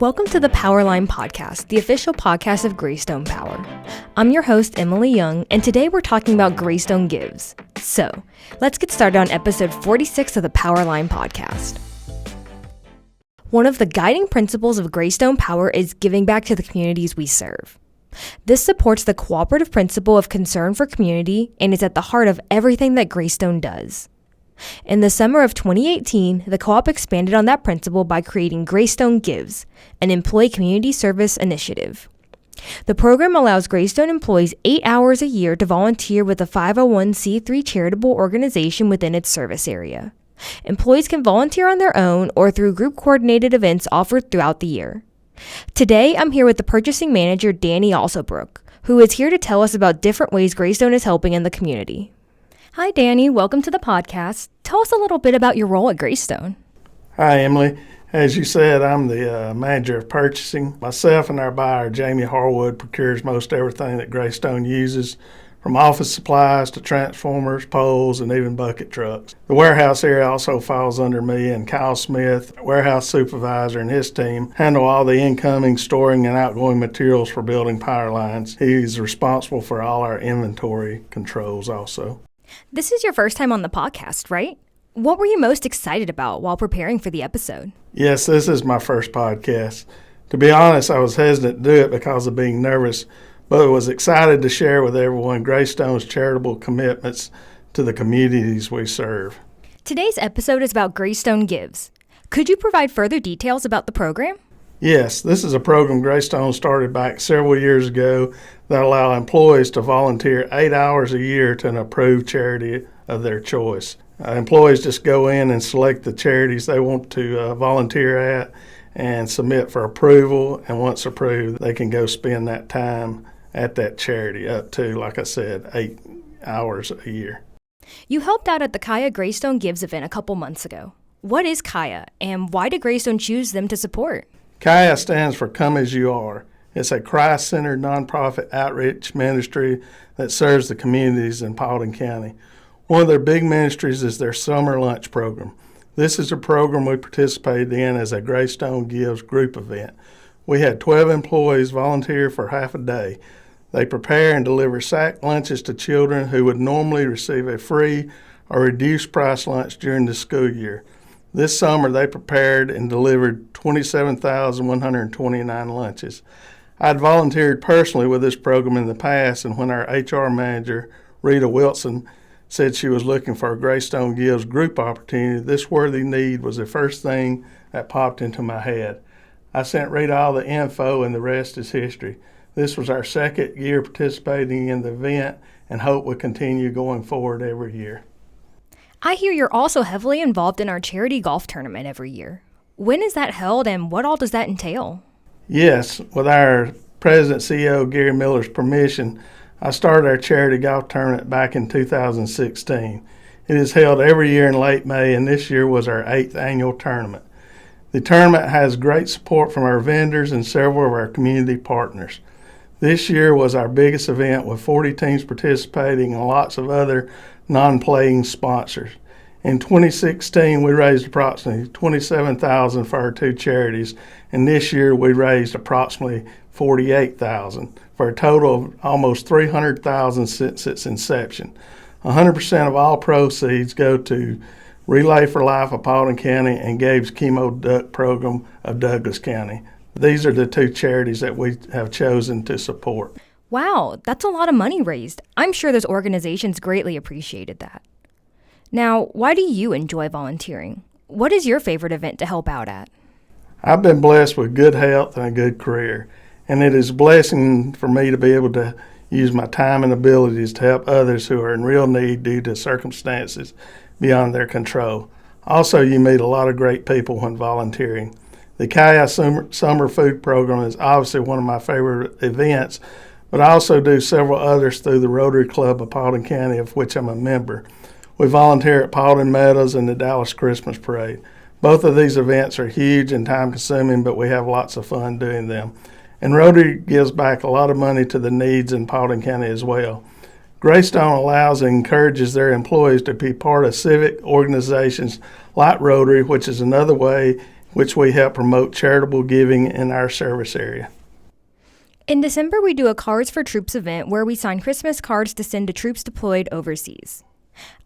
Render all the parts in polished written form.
Welcome to the Powerline Podcast, the official podcast of GreyStone Power. I'm your host, Emily Young, and today we're talking about GreyStone Gives. So, let's get started on episode 46 of the Powerline Podcast. One of the guiding principles of GreyStone Power is giving back to the communities we serve. This supports the cooperative principle of concern for community and is at the heart of everything that GreyStone does. In the summer of 2018, the co-op expanded on that principle by creating GreyStone Gives, an employee community service initiative. The program allows GreyStone employees 8 hours a year to volunteer with a 501c3 charitable organization within its service area. Employees can volunteer on their own or through group-coordinated events offered throughout the year. Today, I'm here with the purchasing manager, Danny Alsobrook, who is here to tell us about different ways GreyStone is helping in the community. Hi, Danny. Welcome to the podcast. Tell us a little bit about your role at GreyStone. Hi, Emily. As you said, I'm the manager of purchasing. Myself and our buyer, Jamie Harwood, procures most everything that GreyStone uses, from office supplies to transformers, poles, and even bucket trucks. The warehouse area also falls under me, and Kyle Smith, warehouse supervisor, and his team handle all the incoming, storing, and outgoing materials for building power lines. He's responsible for all our inventory controls also. This is your first time on the podcast, right? What were you most excited about while preparing for the episode? Yes, this is my first podcast. To be honest, I was hesitant to do it because of being nervous, but was excited to share with everyone GreyStone's charitable commitments to the communities we serve. Today's episode is about GreyStone Gives. Could you provide further details about the program? Yes, this is a program GreyStone started back several years ago that allow employees to volunteer 8 hours a year to an approved charity of their choice. Employees just go in and select the charities they want to volunteer at and submit for approval, and once approved, they can go spend that time at that charity up to, like I said, 8 hours a year. You helped out at the Kaya GreyStone Gives event a couple months ago. What is Kaya, and why did GreyStone choose them to support? Kaya stands for Come As You Are. It's a Christ-centered nonprofit outreach ministry that serves the communities in Paulding County. One of their big ministries is their summer lunch program. This is a program we participated in as a GreyStone Gives group event. We had 12 employees volunteer for half a day. They prepare and deliver sack lunches to children who would normally receive a free or reduced price lunch during the school year. This summer, they prepared and delivered 27,129 lunches. I'd volunteered personally with this program in the past, and when our HR manager, Rita Wilson, said she was looking for a GreyStone Gives group opportunity, this worthy need was the first thing that popped into my head. I sent Rita all the info, and the rest is history. This was our second year participating in the event, and hope will continue going forward every year. I hear you're also heavily involved in our charity golf tournament every year. When is that held, and what all does that entail? Yes, with our President CEO Gary Miller's permission, I started our charity golf tournament back in 2016. It is held every year in late May, and this year was our 8th annual tournament. The tournament has great support from our vendors and several of our community partners. This year was our biggest event with 40 teams participating and lots of other non-playing sponsors. In 2016, we raised approximately $27,000 for our 2 charities, and this year we raised approximately $48,000 for a total of almost $300,000 since its inception. 100% of all proceeds go to Relay for Life of Paulding County and Gabe's Chemo Duck Program of Douglas County. These are the 2 charities that we have chosen to support. Wow, that's a lot of money raised. I'm sure those organizations greatly appreciated that. Now, why do you enjoy volunteering? What is your favorite event to help out at? I've been blessed with good health and a good career, and it is a blessing for me to be able to use my time and abilities to help others who are in real need due to circumstances beyond their control. Also, you meet a lot of great people when volunteering. The Kaya Summer Food Program is obviously one of my favorite events, but I also do several others through the Rotary Club of Paulding County, of which I'm a member. We volunteer at Paulding Meadows and the Dallas Christmas Parade. Both of these events are huge and time-consuming, but we have lots of fun doing them. And Rotary gives back a lot of money to the needs in Paulding County as well. GreyStone allows and encourages their employees to be part of civic organizations like Rotary, which is another way which we help promote charitable giving in our service area. In December, we do a Cards for Troops event where we sign Christmas cards to send to troops deployed overseas.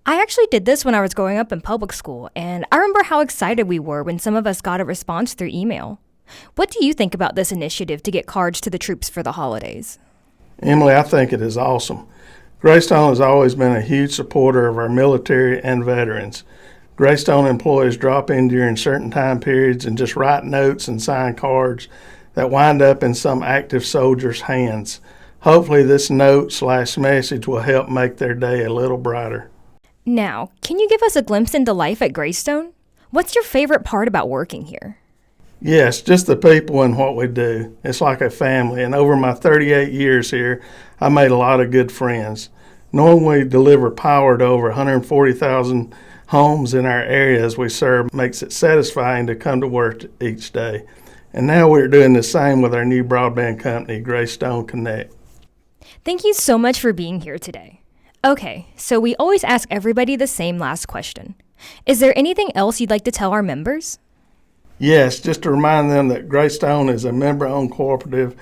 I actually did this when I was growing up in public school, and I remember how excited we were when some of us got a response through email. What do you think about this initiative to get cards to the troops for the holidays? Emily, I think it is awesome. GreyStone has always been a huge supporter of our military and veterans. GreyStone employees drop in during certain time periods and just write notes and sign cards that wind up in some active soldier's hands. Hopefully this note/message will help make their day a little brighter. Now, can you give us a glimpse into life at GreyStone? What's your favorite part about working here? Yes, just the people and what we do. It's like a family, and over my 38 years here, I made a lot of good friends. Knowing we deliver power to over 140,000 homes in our areas we serve makes it satisfying to come to work each day. And now we're doing the same with our new broadband company, GreyStone Connect. Thank you so much for being here today. Okay, so we always ask everybody the same last question. Is there anything else you'd like to tell our members? Yes, just to remind them that GreyStone is a member-owned cooperative,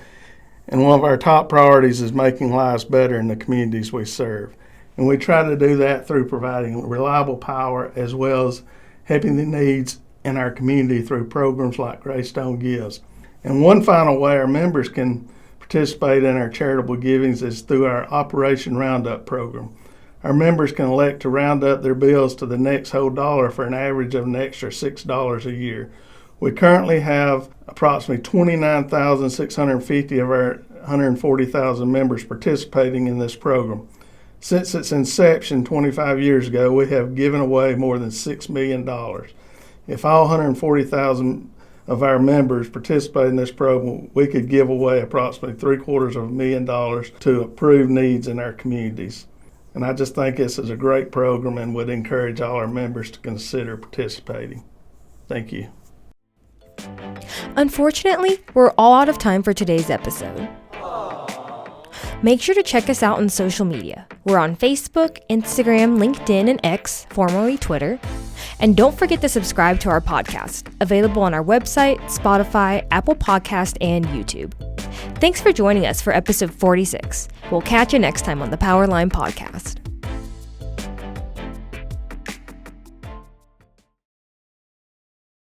and one of our top priorities is making lives better in the communities we serve. And we try to do that through providing reliable power as well as helping the needs in our community through programs like GreyStone Gives. And one final way our members can participate in our charitable givings is through our Operation Roundup program. Our members can elect to round up their bills to the next whole dollar for an average of an extra $6 a year. We currently have approximately 29,650 of our 140,000 members participating in this program. Since its inception 25 years ago, we have given away more than $6 million. If all 140,000 of our members participate in this program, we could give away approximately $750,000 to improve needs in our communities. And I just think this is a great program and would encourage all our members to consider participating. Thank you. Unfortunately, we're all out of time for today's episode. Make sure to check us out on social media. We're on Facebook, Instagram, LinkedIn, and X, formerly Twitter. And don't forget to subscribe to our podcast, available on our website, Spotify, Apple Podcast, and YouTube. Thanks for joining us for episode 46. We'll catch you next time on the Powerline Podcast.